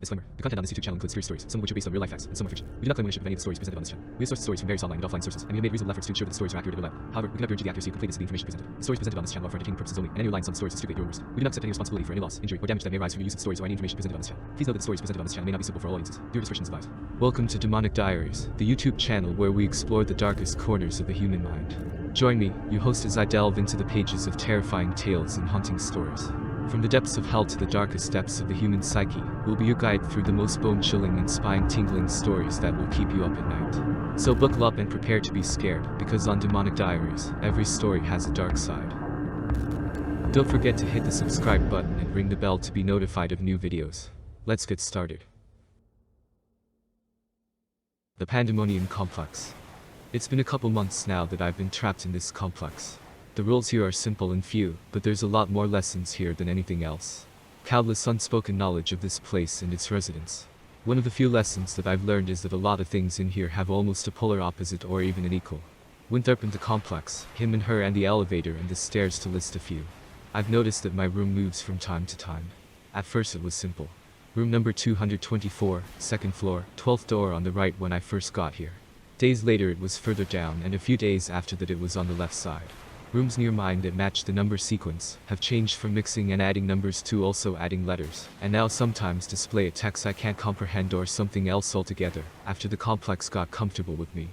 Disclaimer. The content on this YouTube channel includes true stories, some of which are based on real life facts, and some are fiction. We do not claim ownership of any of the stories presented on this channel. We have sourced stories from various online and offline sources, and we have made reasonable efforts to ensure that the stories are accurate and reliable. However, we cannot guarantee the accuracy or completeness of the information presented. The stories presented on this channel are for entertainment purposes only, and any reliance on the stories is strictly at your risk. We do not accept any responsibility for any loss, injury, or damage that may arise from your use of the stories or any information presented on this channel. Please note that the stories presented on this channel may not be suitable for all audiences. Viewer discretion is advised. Welcome to Demonic Diaries, the YouTube channel where we explore the darkest corners of the human mind. Join me, your host, as I delve into the pages of terrifying tales and haunting stories. From the depths of hell to the darkest depths of the human psyche, we'll be your guide through the most bone-chilling and spine-tingling stories that will keep you up at night. So buckle up and prepare to be scared, because on Demonic Diaries, every story has a dark side. Don't forget to hit the subscribe button and ring the bell to be notified of new videos. Let's get started. The Pandemonium Complex. It's been a couple months now that I've been trapped in this complex. The rules here are simple and few, but there's a lot more lessons here than anything else. Countless unspoken knowledge of this place and its residents. One of the few lessons that I've learned is that a lot of things in here have almost a polar opposite or even an equal. Winthrop and the complex, him and her and the elevator and the stairs, to list a few. I've noticed that my room moves from time to time. At first it was simple. Room number 224, second floor, 12th door on the right when I first got here. Days later it was further down, and a few days after that it was on the left side. Rooms near mine that match the number sequence have changed from mixing and adding numbers to also adding letters, and now sometimes display a text I can't comprehend or something else altogether, after the complex got comfortable with me.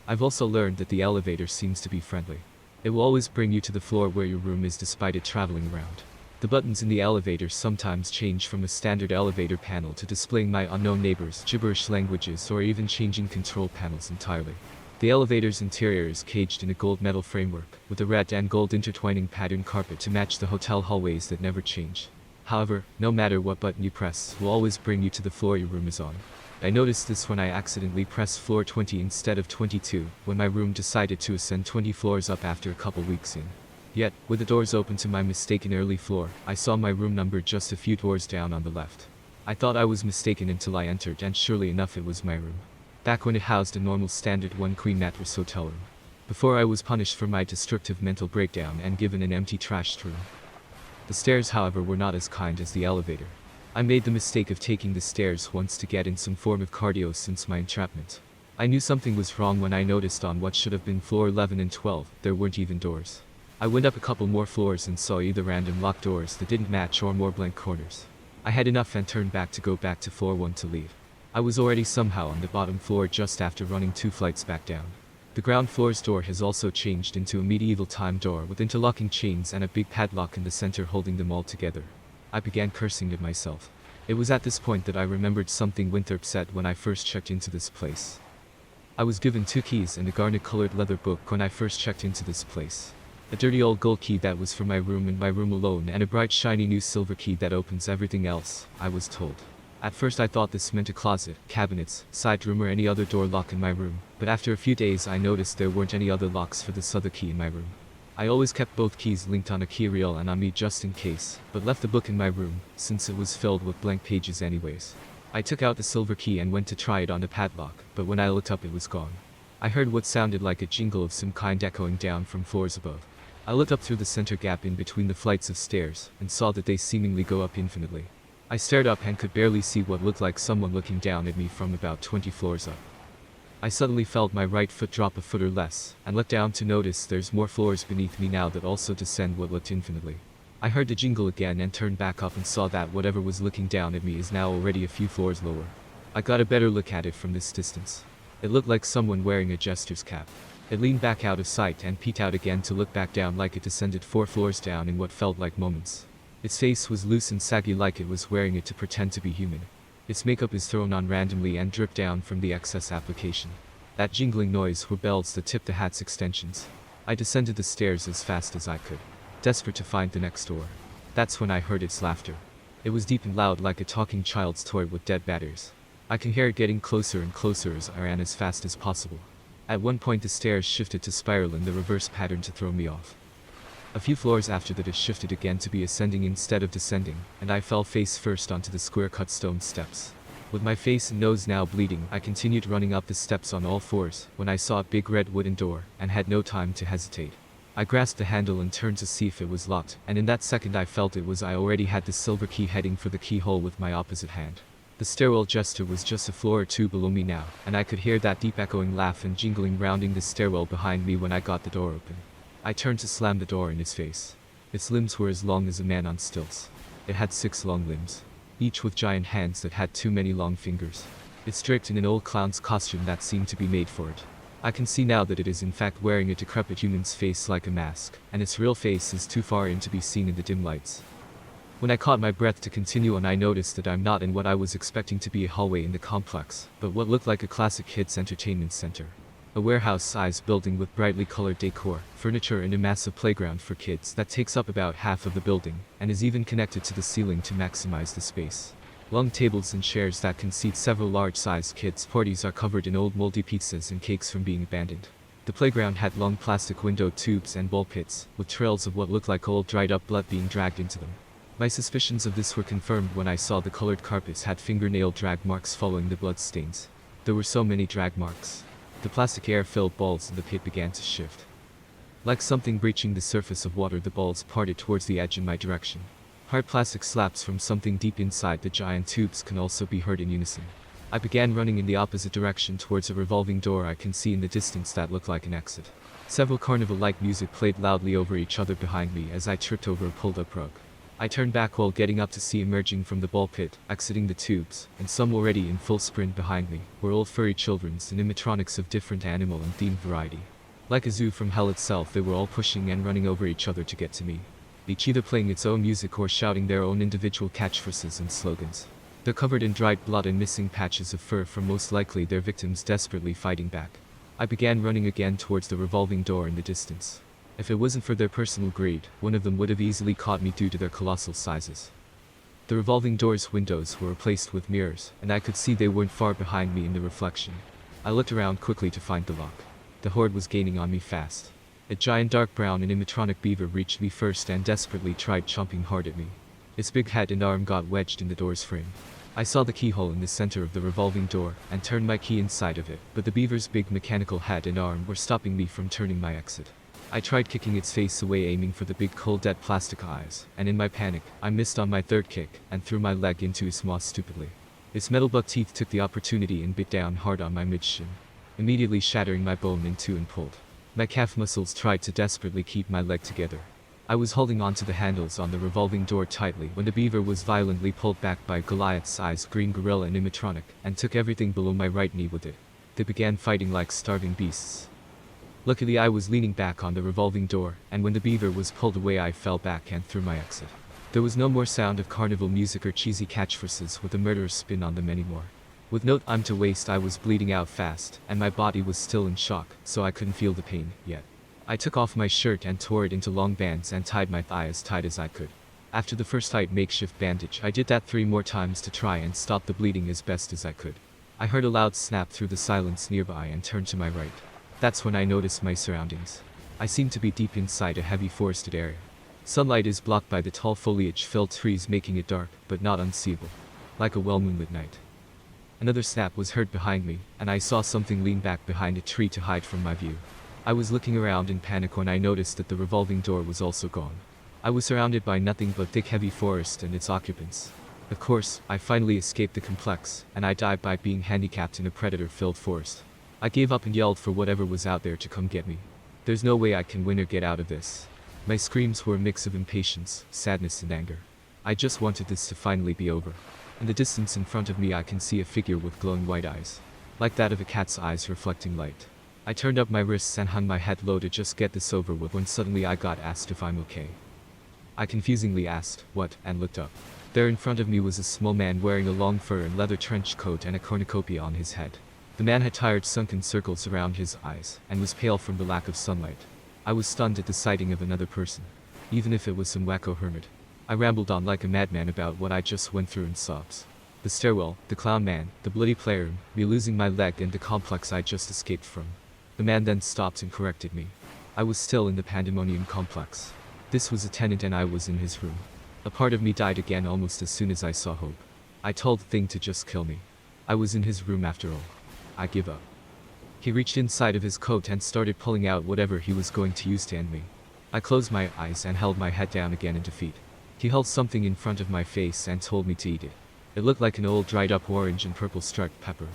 I've also learned that the elevator seems to be friendly. It will always bring you to the floor where your room is despite it traveling around. The buttons in the elevator sometimes change from a standard elevator panel to displaying my unknown neighbors' gibberish languages, or even changing control panels entirely. The elevator's interior is caged in a gold metal framework, with a red and gold intertwining pattern carpet to match the hotel hallways that never change. However, no matter what button you press, will always bring you to the floor your room is on. I noticed this when I accidentally pressed floor 20 instead of 22, when my room decided to ascend 20 floors up after a couple weeks in. Yet, with the doors open to my mistaken early floor, I saw my room number just a few doors down on the left. I thought I was mistaken until I entered, and surely enough it was my room. Back when it housed a normal standard 1-queen mattress hotel room. Before I was punished for my destructive mental breakdown and given an empty trashed room. The stairs, however, were not as kind as the elevator. I made the mistake of taking the stairs once to get in some form of cardio since my entrapment. I knew something was wrong when I noticed on what should have been floor 11 and 12, there weren't even doors. I went up a couple more floors and saw either random locked doors that didn't match or more blank corners. I had enough and turned back to go back to floor 1 to leave. I was already somehow on the bottom floor just after running 2 flights back down. The ground floor's door has also changed into a medieval time door with interlocking chains and a big padlock in the center holding them all together. I began cursing at myself. It was at this point that I remembered something Winthrop said when I first checked into this place. I was given 2 keys and a garnet-colored leather book when I first checked into this place. A dirty old gold key that was for my room and my room alone, and a bright shiny new silver key that opens everything else, I was told. At first I thought this meant a closet, cabinets, side room, or any other door lock in my room, but after a few days I noticed there weren't any other locks for this other key in my room. I always kept both keys linked on a key reel and on me just in case, but left the book in my room, since it was filled with blank pages anyways. I took out the silver key and went to try it on the padlock, but when I looked up it was gone. I heard what sounded like a jingle of some kind echoing down from floors above. I looked up through the center gap in between the flights of stairs, and saw that they seemingly go up infinitely. I stared up and could barely see what looked like someone looking down at me from about 20 floors up. I suddenly felt my right foot drop a foot or less, and looked down to notice there's more floors beneath me now that also descend what looked infinitely. I heard the jingle again and turned back up and saw that whatever was looking down at me is now already a few floors lower. I got a better look at it from this distance. It looked like someone wearing a jester's cap. It leaned back out of sight and peeked out again to look back down like it descended 4 floors down in what felt like moments. Its face was loose and saggy like it was wearing it to pretend to be human. Its makeup is thrown on randomly and dripped down from the excess application. That jingling noise were bells that tipped the hat's extensions. I descended the stairs as fast as I could, desperate to find the next door. That's when I heard its laughter. It was deep and loud like a talking child's toy with dead batteries. I could hear it getting closer and closer as I ran as fast as possible. At one point the stairs shifted to spiral in the reverse pattern to throw me off. A few floors after that it shifted again to be ascending instead of descending, and I fell face first onto the square-cut stone steps. With my face and nose now bleeding, I continued running up the steps on all 4s, when I saw a big red wooden door, and had no time to hesitate. I grasped the handle and turned to see if it was locked, and in that second I felt it was. I already had the silver key heading for the keyhole with my opposite hand. The stairwell jester was just a floor or two below me now, and I could hear that deep echoing laugh and jingling rounding the stairwell behind me when I got the door open. I turned to slam the door in his face. Its limbs were as long as a man on stilts. It had 6 long limbs, each with giant hands that had too many long fingers. It's draped in an old clown's costume that seemed to be made for it. I can see now that it is in fact wearing a decrepit human's face like a mask, and its real face is too far in to be seen in the dim lights. When I caught my breath to continue on, I noticed that I'm not in what I was expecting to be a hallway in the complex, but what looked like a classic hits entertainment center. A warehouse-sized building with brightly colored decor, furniture and a massive playground for kids that takes up about half of the building, and is even connected to the ceiling to maximize the space. Long tables and chairs that can seat several large-sized kids' parties are covered in old moldy pizzas and cakes from being abandoned. The playground had long plastic window tubes and ball pits, with trails of what looked like old dried-up blood being dragged into them. My suspicions of this were confirmed when I saw the colored carpets had fingernail drag marks following the blood stains. There were so many drag marks. The plastic air-filled balls in the pit began to shift. Like something breaching the surface of water, the balls parted towards the edge in my direction. Hard plastic slaps from something deep inside the giant tubes can also be heard in unison. I began running in the opposite direction towards a revolving door I can see in the distance that looked like an exit. Several carnival-like music played loudly over each other behind me as I tripped over a pulled-up rug. I turned back while getting up to see emerging from the ball pit, exiting the tubes, and some already in full sprint behind me, were old furry children's and animatronics of different animal and themed variety. Like a zoo from hell itself, they were all pushing and running over each other to get to me. Each either playing its own music or shouting their own individual catchphrases and slogans. They're covered in dried blood and missing patches of fur from most likely their victims desperately fighting back. I began running again towards the revolving door in the distance. If it wasn't for their personal greed, one of them would have easily caught me due to their colossal sizes. The revolving door's windows were replaced with mirrors, and I could see they weren't far behind me in the reflection. I looked around quickly to find the lock. The horde was gaining on me fast. A giant dark brown animatronic beaver reached me first and desperately tried chomping hard at me. Its big head and arm got wedged in the door's frame. I saw the keyhole in the center of the revolving door and turned my key inside of it, but the beaver's big mechanical head and arm were stopping me from turning my exit. I tried kicking its face away, aiming for the big cold dead plastic eyes, and in my panic, I missed on my third kick and threw my leg into its maw stupidly. Its metal buck teeth took the opportunity and bit down hard on my mid-shin, immediately shattering my bone in two and pulled. My calf muscles tried to desperately keep my leg together. I was holding onto the handles on the revolving door tightly when the beaver was violently pulled back by a Goliath-sized green gorilla animatronic and took everything below my right knee with it. They began fighting like starving beasts. Luckily I was leaning back on the revolving door, and when the beaver was pulled away I fell back and through my exit. There was no more sound of carnival music or cheesy catchphrases with a murderous spin on them anymore. With no time to waste, I was bleeding out fast, and my body was still in shock, so I couldn't feel the pain yet. I took off my shirt and tore it into long bands and tied my thigh as tight as I could. After the first tight makeshift bandage, I did that 3 more times to try and stop the bleeding as best as I could. I heard a loud snap through the silence nearby and turned to my right. That's when I noticed my surroundings. I seemed to be deep inside a heavy forested area. Sunlight is blocked by the tall foliage-filled trees, making it dark, but not unseeable. Like a well-moonlit night. Another snap was heard behind me, and I saw something lean back behind a tree to hide from my view. I was looking around in panic when I noticed that the revolving door was also gone. I was surrounded by nothing but thick heavy forest and its occupants. Of course, I finally escaped the complex, and I died by being handicapped in a predator-filled forest. I gave up and yelled for whatever was out there to come get me. There's no way I can win or get out of this. My screams were a mix of impatience, sadness and anger. I just wanted this to finally be over. In the distance in front of me I can see a figure with glowing white eyes, like that of a cat's eyes reflecting light. I turned up my wrists and hung my head low to just get this over with when suddenly I got asked if I'm okay. I confusingly asked, what, and looked up. There in front of me was a small man wearing a long fur and leather trench coat and a cornucopia on his head. The man had tired sunken circles around his eyes, and was pale from the lack of sunlight. I was stunned at the sighting of another person, even if it was some wacko hermit. I rambled on like a madman about what I just went through in sobs. The stairwell, the clown man, the bloody playroom, me losing my leg and the complex I just escaped from. The man then stopped and corrected me. I was still in the Pandemonium complex. This was a tenant and I was in his room. A part of me died again almost as soon as I saw hope. I told the thing to just kill me. I was in his room after all. I give up. He reached inside of his coat and started pulling out whatever he was going to use to end me. I closed my eyes and held my head down again in defeat. He held something in front of my face and told me to eat it. It looked like an old dried up orange and purple striped pepper.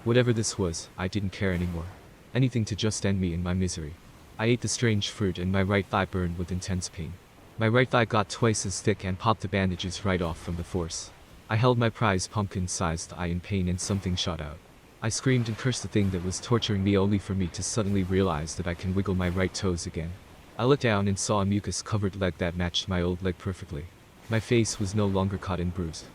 Whatever this was, I didn't care anymore. Anything to just end me in my misery. I ate the strange fruit and my right thigh burned with intense pain. My right thigh got twice as thick and popped the bandages right off from the force. I held my prize pumpkin-sized eye in pain and something shot out. I screamed and cursed the thing that was torturing me only for me to suddenly realize that I can wiggle my right toes again. I looked down and saw a mucus-covered leg that matched my old leg perfectly. My face was no longer cut and bruised.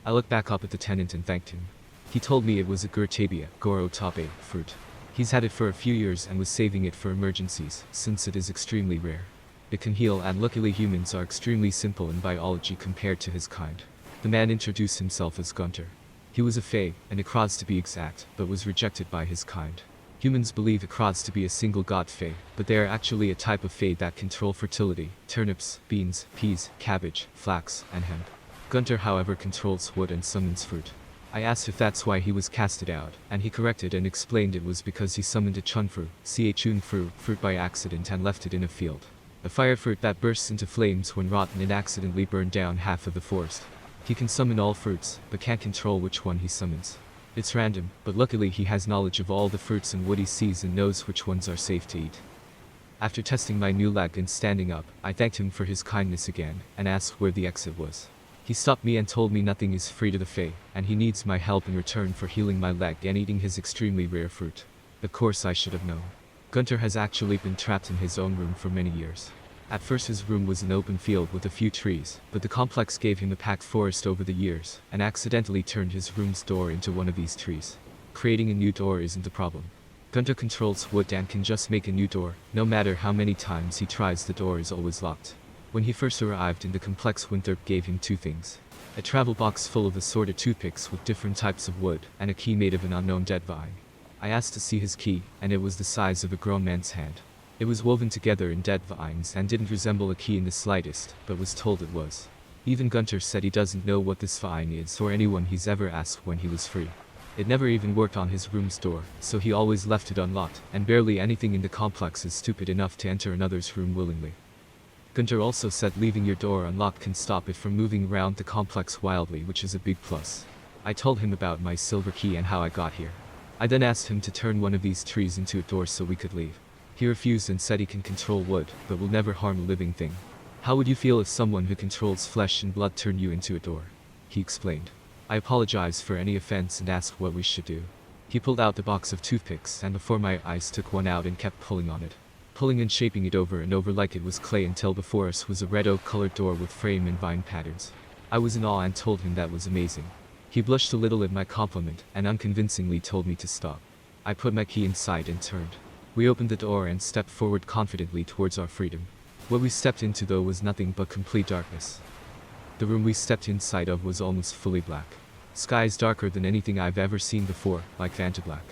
I looked back up at the tenant and thanked him. He told me it was a Gurtabia, Gorotabe, fruit. He's had it for a few years and was saving it for emergencies, since it is extremely rare. It can heal and luckily humans are extremely simple in biology compared to his kind. The man introduced himself as Gunter. He was a fae, an Ikraz to be exact, but was rejected by his kind. Humans believe Ikraz to be a single god fae, but they are actually a type of fae that control fertility, turnips, beans, peas, cabbage, flax, and hemp. Gunter however controls wood and summons fruit. I asked if that's why he was casted out, and he corrected and explained it was because he summoned a chunfru, fruit by accident and left it in a field. A fire fruit that bursts into flames when rotten and accidentally burned down half of the forest. He can summon all fruits, but can't control which one he summons. It's random, but luckily he has knowledge of all the fruits and what he sees and knows which ones are safe to eat. After testing my new leg and standing up, I thanked him for his kindness again, and asked where the exit was. He stopped me and told me nothing is free to the fae, and he needs my help in return for healing my leg and eating his extremely rare fruit. Of course I should have known. Gunter has actually been trapped in his own room for many years. At first his room was an open field with a few trees, but the complex gave him a packed forest over the years, and accidentally turned his room's door into one of these trees. Creating a new door isn't a problem. Gunter controls wood and can just make a new door, no matter how many times he tries the door is always locked. When he first arrived in the complex Winthrop gave him two things. A travel box full of assorted toothpicks with different types of wood, and a key made of an unknown dead vine. I asked to see his key, and it was the size of a grown man's hand. It was woven together in dead vines and didn't resemble a key in the slightest, but was told it was. Even Gunter said he doesn't know what this vine is or anyone he's ever asked when he was free. It never even worked on his room's door, so he always left it unlocked, and barely anything in the complex is stupid enough to enter another's room willingly. Gunter also said leaving your door unlocked can stop it from moving around the complex wildly, which is a big plus. I told him about my silver key and how I got here. I then asked him to turn one of these trees into a door so we could leave. He refused and said he can control wood, but will never harm a living thing. How would you feel if someone who controls flesh and blood turned you into a door? He explained. I apologized for any offense and asked what we should do. He pulled out the box of toothpicks and before my eyes took one out and kept pulling on it. Pulling and shaping it over and over like it was clay until before us was a red oak colored door with frame and vine patterns. I was in awe and told him that was amazing. He blushed a little at my compliment and unconvincingly told me to stop. I put my key inside and turned. We opened the door and stepped forward confidently towards our freedom. What we stepped into though was nothing but complete darkness. The room we stepped inside of was almost fully black. Skies darker than anything I've ever seen before, like Vanta Black.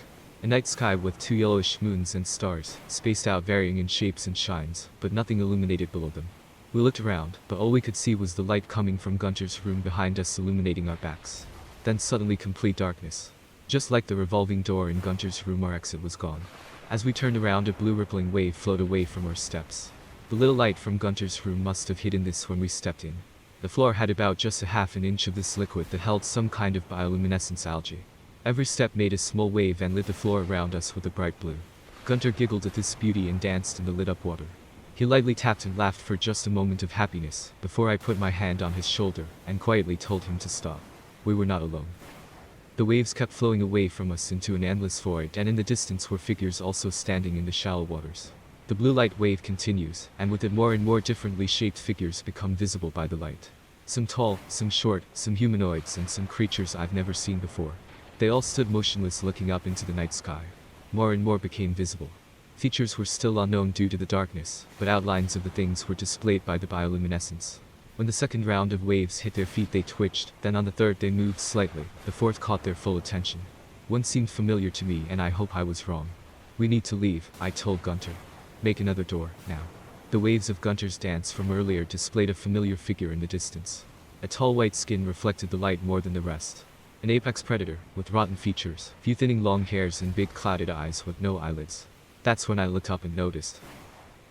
A night sky with two yellowish moons and stars, spaced out varying in shapes and shines, but nothing illuminated below them. We looked around, but all we could see was the light coming from Gunter's room behind us illuminating our backs. Then suddenly complete darkness. Just like the revolving door in Gunter's room, our exit was gone. As we turned around, a blue rippling wave flowed away from our steps. The little light from Gunter's room must have hidden this when we stepped in. The floor had about just a half an inch of this liquid that held some kind of bioluminescence algae. Every step made a small wave and lit the floor around us with a bright blue. Gunter giggled at this beauty and danced in the lit up water. He lightly tapped and laughed for just a moment of happiness, before I put my hand on his shoulder and quietly told him to stop. We were not alone. The waves kept flowing away from us into an endless void, and in the distance were figures also standing in the shallow waters. The blue light wave continues, and with it more and more differently shaped figures become visible by the light. Some tall, some short, some humanoids and some creatures I've never seen before. They all stood motionless looking up into the night sky. More and more became visible. Features were still unknown due to the darkness, but outlines of the things were displayed by the bioluminescence. When the second round of waves hit their feet they twitched, then on the third they moved slightly, the fourth caught their full attention. One seemed familiar to me and I hope I was wrong. We need to leave, I told Gunter. Make another door, now. The waves of Gunter's dance from earlier displayed a familiar figure in the distance. A tall white skin reflected the light more than the rest. An apex predator, with rotten features, few thinning long hairs and big clouded eyes with no eyelids. That's when I looked up and noticed.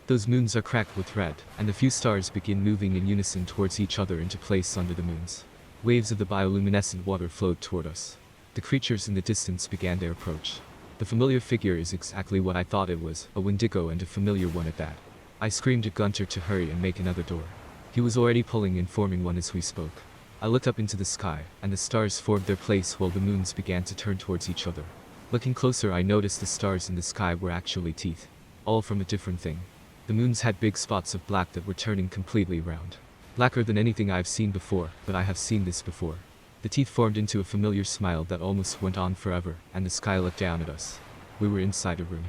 Those moons are cracked with red, and the few stars begin moving in unison towards each other into place under the moons. Waves of the bioluminescent water flowed toward us. The creatures in the distance began their approach. The familiar figure is exactly what I thought it was, a Wendigo, and a familiar one at that. I screamed at Gunter to hurry and make another door. He was already pulling and forming one as we spoke. I looked up into the sky, and the stars formed their place while the moons began to turn towards each other. Looking closer, I noticed the stars in the sky were actually teeth. All from a different thing. The moons had big spots of black that were turning completely round. Blacker than anything I've seen before, but I have seen this before. The teeth formed into a familiar smile that almost went on forever, and the sky looked down at us. We were inside a room.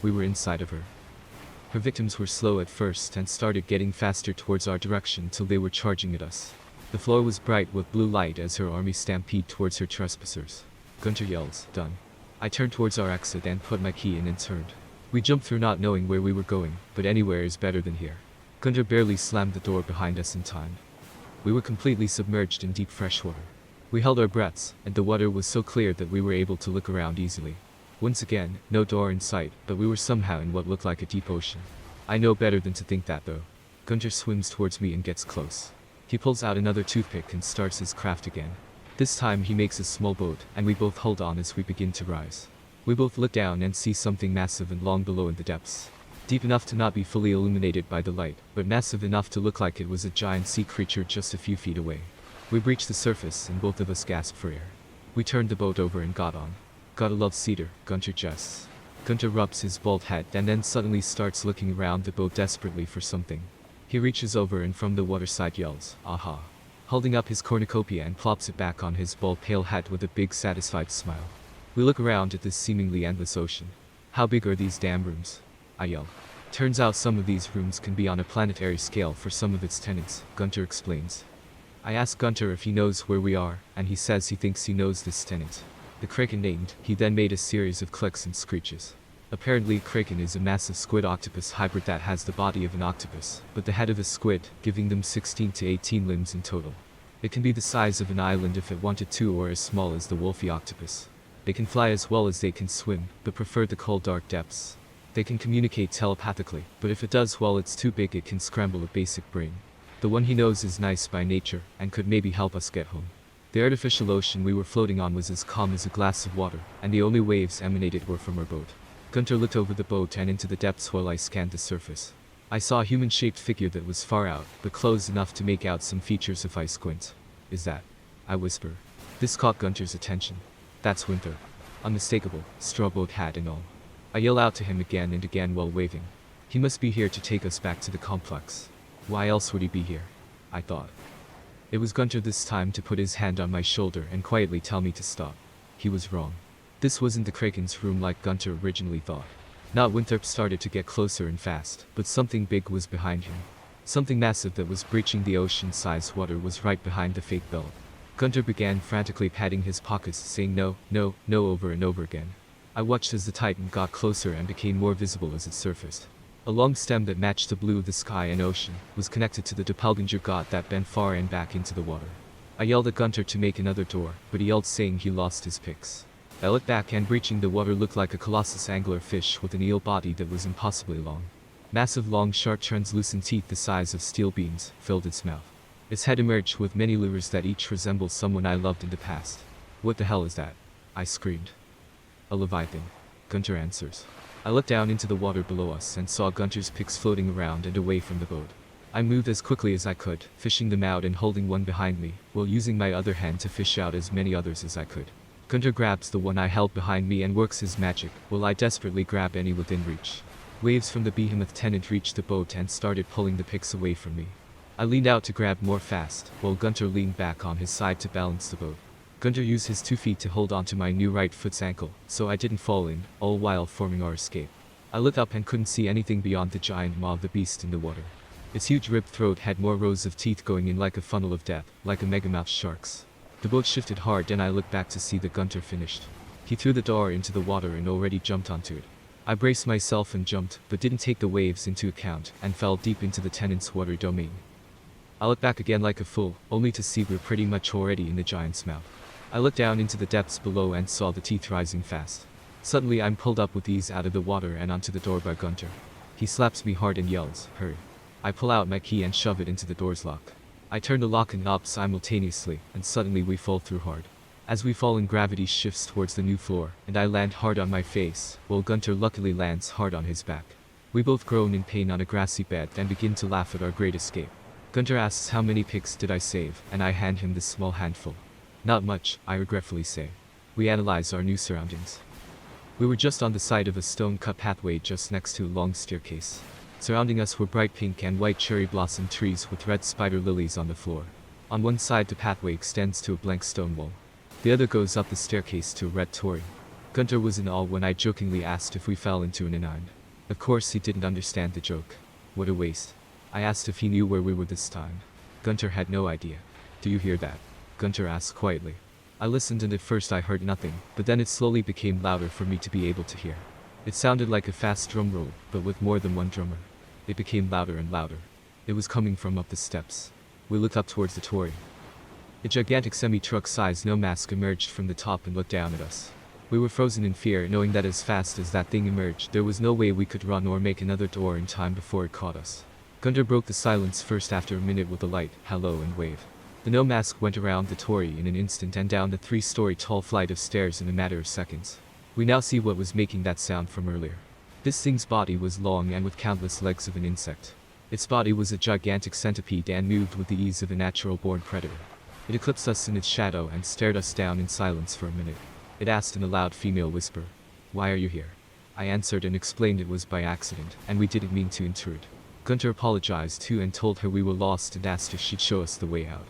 We were inside of her. Her victims were slow at first and started getting faster towards our direction till they were charging at us. The floor was bright with blue light as her army stampeded towards her trespassers. Gunter yells, "Done." I turned towards our exit and put my key in and turned. We jumped through not knowing where we were going, but anywhere is better than here. Gunter barely slammed the door behind us in time. We were completely submerged in deep fresh water. We held our breaths, and the water was so clear that we were able to look around easily. Once again, no door in sight, but we were somehow in what looked like a deep ocean. I know better than to think that though. Gunter swims towards me and gets close. He pulls out another toothpick and starts his craft again. This time he makes a small boat, and we both hold on as we begin to rise. We both look down and see something massive and long below in the depths. Deep enough to not be fully illuminated by the light, but massive enough to look like it was a giant sea creature just a few feet away. We breached the surface and both of us gasped for air. We turned the boat over and got on. "Gotta love cedar," Gunter jests. Gunter rubs his bald head and then suddenly starts looking around the boat desperately for something. He reaches over and from the waterside yells, "Aha," holding up his cornucopia and plops it back on his bald pale head with a big satisfied smile. We look around at this seemingly endless ocean. "How big are these damn rooms?" I yell. "Turns out some of these rooms can be on a planetary scale for some of its tenants," Gunter explains. I ask Gunter if he knows where we are, and he says he thinks he knows this tenant. The kraken named. He then made a series of clicks and screeches. Apparently, kraken is a massive squid-octopus hybrid that has the body of an octopus, but the head of a squid, giving them 16 to 18 limbs in total. It can be the size of an island if it wanted to, or as small as the wolfy octopus. They can fly as well as they can swim, but prefer the cold dark depths. They can communicate telepathically, but if it does while it's too big, it can scramble a basic brain. The one he knows is nice by nature, and could maybe help us get home. The artificial ocean we were floating on was as calm as a glass of water, and the only waves emanated were from our boat. Gunter looked over the boat and into the depths while I scanned the surface. I saw a human-shaped figure that was far out, but close enough to make out some features if I squint. "Is that?" I whisper. This caught Gunter's attention. "That's Winter. Unmistakable, straw boat hat and all." I yell out to him again and again while waving. He must be here to take us back to the complex. Why else would he be here? I thought. It was Gunter this time to put his hand on my shoulder and quietly tell me to stop. He was wrong. This wasn't the Kraken's room like Gunter originally thought. Not Winthrop started to get closer and fast, but something big was behind him. Something massive that was breaching the ocean-sized water was right behind the fake belt. Gunter began frantically patting his pockets, saying no, no, no over and over again. I watched as the Titan got closer and became more visible as it surfaced. A long stem that matched the blue of the sky and ocean was connected to the doppelganger god that bent far and back into the water. I yelled at Gunter to make another door, but he yelled saying he lost his picks. I looked back and breaching the water looked like a colossus angler fish with an eel body that was impossibly long. Massive long sharp translucent teeth the size of steel beams filled its mouth. Its head emerged with many lures that each resembled someone I loved in the past. "What the hell is that?" I screamed. "A leviathan," Gunter answers. I looked down into the water below us and saw Gunter's picks floating around and away from the boat. I moved as quickly as I could, fishing them out and holding one behind me, while using my other hand to fish out as many others as I could. Gunter grabs the one I held behind me and works his magic, while I desperately grab any within reach. Waves from the behemoth tenant reached the boat and started pulling the picks away from me. I leaned out to grab more fast, while Gunter leaned back on his side to balance the boat. Gunter used his 2 feet to hold onto my new right foot's ankle, so I didn't fall in, all while forming our escape. I looked up and couldn't see anything beyond the giant maw of the beast in the water. Its huge ribbed throat had more rows of teeth going in like a funnel of death, like a megamouth shark's. The boat shifted hard and I looked back to see that Gunter finished. He threw the door into the water and already jumped onto it. I braced myself and jumped, but didn't take the waves into account, and fell deep into the tenant's water domain. I looked back again like a fool, only to see we're pretty much already in the giant's mouth. I looked down into the depths below and saw the teeth rising fast. Suddenly I'm pulled up with ease out of the water and onto the door by Gunter. He slaps me hard and yells, "Hurry." I pull out my key and shove it into the door's lock. I turn the lock and knob simultaneously, and suddenly we fall through hard. As we fall in, gravity shifts towards the new floor, and I land hard on my face, while Gunter luckily lands hard on his back. We both groan in pain on a grassy bed and begin to laugh at our great escape. Gunter asks how many pigs did I save, and I hand him this small handful. Not much, I regretfully say. We analyze our new surroundings. We were just on the side of a stone-cut pathway just next to a long staircase. Surrounding us were bright pink and white cherry blossom trees with red spider lilies on the floor. On one side the pathway extends to a blank stone wall. The other goes up the staircase to a red torii. Gunter was in awe when I jokingly asked if we fell into an inine. Of course he didn't understand the joke. What a waste. I asked if he knew where we were this time. Gunter had no idea. Do you hear that? Gunter asked quietly. I listened and at first I heard nothing, but then it slowly became louder for me to be able to hear. It sounded like a fast drum roll, but with more than one drummer. It became louder and louder. It was coming from up the steps. We looked up towards the torii. A gigantic semi-truck-sized no mask emerged from the top and looked down at us. We were frozen in fear, knowing that as fast as that thing emerged, there was no way we could run or make another door in time before it caught us. Gunter broke the silence first after a minute with a light hello and wave. The no mask went around the torii in an instant and down the 3-story tall flight of stairs in a matter of seconds. We now see what was making that sound from earlier. This thing's body was long and with countless legs of an insect. Its body was a gigantic centipede and moved with the ease of a natural-born predator. It eclipsed us in its shadow and stared us down in silence for a minute. It asked in a loud female whisper, "Why are you here?" I answered and explained it was by accident, and we didn't mean to intrude. Gunter apologized too and told her we were lost and asked if she'd show us the way out.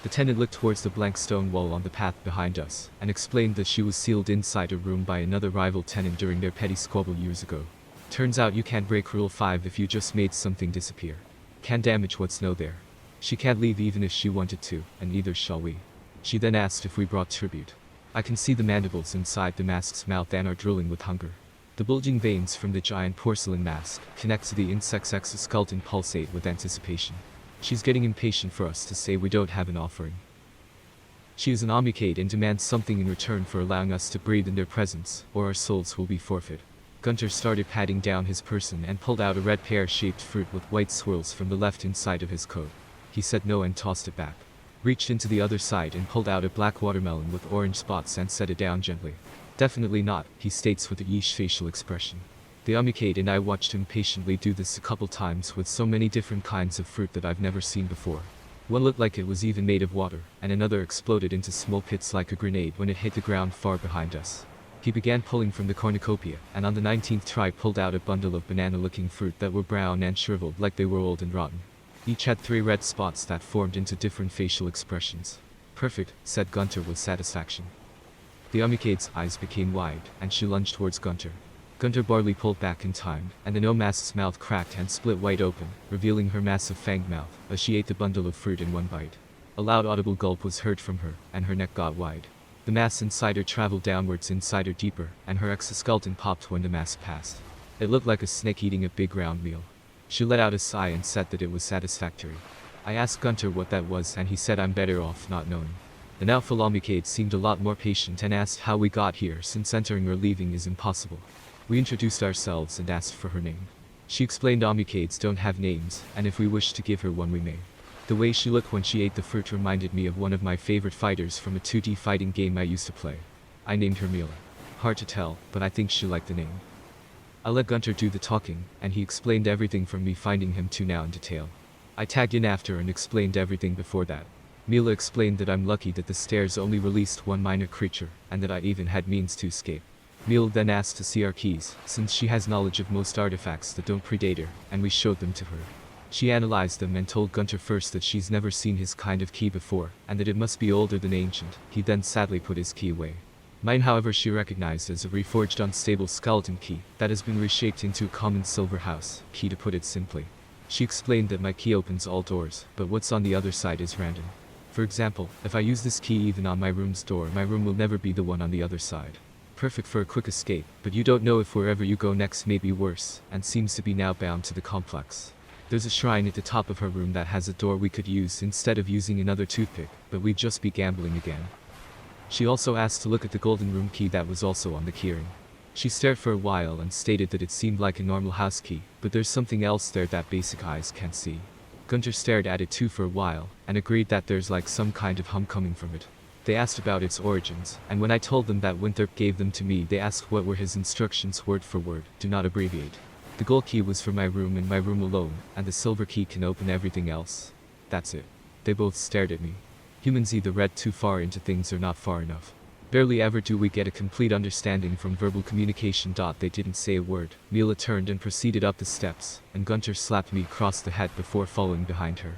The tenant looked towards the blank stone wall on the path behind us, and explained that she was sealed inside a room by another rival tenant during their petty squabble years ago. Turns out you can't break Rule 5 if you just made something disappear. Can't damage what's no there. She can't leave even if she wanted to, and neither shall we. She then asked if we brought tribute. I can see the mandibles inside the mask's mouth and are drilling with hunger. The bulging veins from the giant porcelain mask connect to the insect's exoskeleton pulsate with anticipation. She's getting impatient for us to say we don't have an offering. She is an omnicade and demands something in return for allowing us to breathe in their presence, or our souls will be forfeit. Gunter started patting down his person and pulled out a red pear-shaped fruit with white swirls from the left inside of his coat. He said no and tossed it back. Reached into the other side and pulled out a black watermelon with orange spots and set it down gently. Definitely not, he states with a yeesh facial expression. The omnicade and I watched him patiently do this a couple times with so many different kinds of fruit that I've never seen before. One looked like it was even made of water, and another exploded into small pits like a grenade when it hit the ground far behind us. He began pulling from the cornucopia, and on the 19th try pulled out a bundle of banana-looking fruit that were brown and shriveled like they were old and rotten. Each had 3 red spots that formed into different facial expressions. Perfect, said Gunter with satisfaction. The omnicade's eyes became wide, and she lunged towards Gunter. Gunter barely pulled back in time, and the no-mask's mouth cracked and split wide open, revealing her massive fanged mouth, as she ate the bundle of fruit in one bite. A loud audible gulp was heard from her, and her neck got wide. The mass inside her traveled downwards inside her deeper, and her exoskeleton popped when the mask passed. It looked like a snake eating a big round meal. She let out a sigh and said that it was satisfactory. I asked Gunter what that was and he said I'm better off not knowing. The now full omnicade seemed a lot more patient and asked how we got here since entering or leaving is impossible. We introduced ourselves and asked for her name. She explained omnicades don't have names, and if we wish to give her one we may. The way she looked when she ate the fruit reminded me of one of my favorite fighters from a 2D fighting game I used to play. I named her Mila. Hard to tell, but I think she liked the name. I let Gunter do the talking, and he explained everything from me finding him to now in detail. I tagged in after and explained everything before that. Mila explained that I'm lucky that the stairs only released one minor creature, and that I even had means to escape. Mila then asked to see our keys, since she has knowledge of most artifacts that don't predate her, and we showed them to her. She analyzed them and told Gunter first that she's never seen his kind of key before, and that it must be older than ancient. He then sadly put his key away. Mine, however, she recognized as a reforged unstable skeleton key that has been reshaped into a common silver house key, to put it simply. She explained that my key opens all doors, but what's on the other side is random. For example, if I use this key even on my room's door, my room will never be the one on the other side. Perfect for a quick escape, but you don't know if wherever you go next may be worse, and seems to be now bound to the complex. There's a shrine at the top of her room that has a door we could use instead of using another toothpick, but we'd just be gambling again. She also asked to look at the golden room key that was also on the keyring. She stared for a while and stated that it seemed like a normal house key, but there's something else there that basic eyes can't see. Gunter stared at it too for a while, and agreed that there's like some kind of hum coming from it. They asked about its origins, and when I told them that Winthrop gave them to me, they asked what were his instructions word for word, do not abbreviate. The gold key was for my room and my room alone, and the silver key can open everything else. That's it. They both stared at me. Humans either read too far into things or not far enough. Barely ever do we get a complete understanding from verbal communication. They didn't say a word. Mila turned and proceeded up the steps, and Gunter slapped me across the head before following behind her.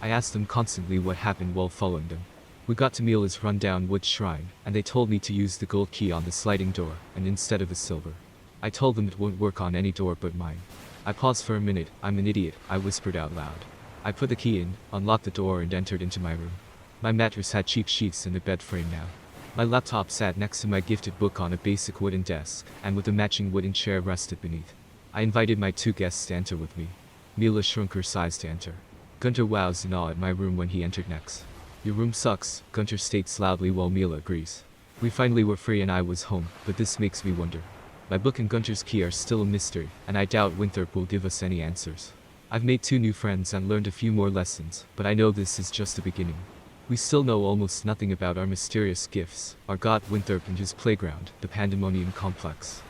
I asked them constantly what happened while following them. We got to Mila's rundown wood shrine, and they told me to use the gold key on the sliding door, and instead of the silver. I told them it won't work on any door but mine. I paused for a minute. I'm an idiot, I whispered out loud. I put the key in, unlocked the door and entered into my room. My mattress had cheap sheets and a bed frame now. My laptop sat next to my gifted book on a basic wooden desk, and with a matching wooden chair rested beneath. I invited my 2 guests to enter with me. Mila shrunk her size to enter. Gunter wows in awe at my room when he entered next. Your room sucks, Gunter states loudly while Mila agrees. We finally were free and I was home, but this makes me wonder. My book and Gunter's key are still a mystery, and I doubt Winthrop will give us any answers. I've made 2 new friends and learned a few more lessons, but I know this is just the beginning. We still know almost nothing about our mysterious gifts, our god Winthrop and his playground, the Pandemonium complex.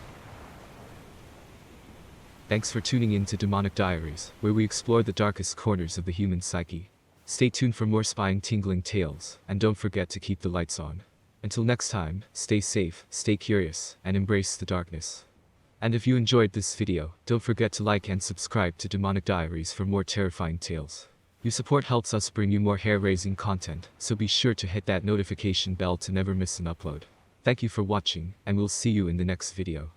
Thanks for tuning in to Demonic Diaries, where we explore the darkest corners of the human psyche. Stay tuned for more spine-tingling tales, and don't forget to keep the lights on. Until next time, stay safe, stay curious, and embrace the darkness. And if you enjoyed this video, don't forget to like and subscribe to Demonic Diaries for more terrifying tales. Your support helps us bring you more hair-raising content, so be sure to hit that notification bell to never miss an upload. Thank you for watching, and we'll see you in the next video.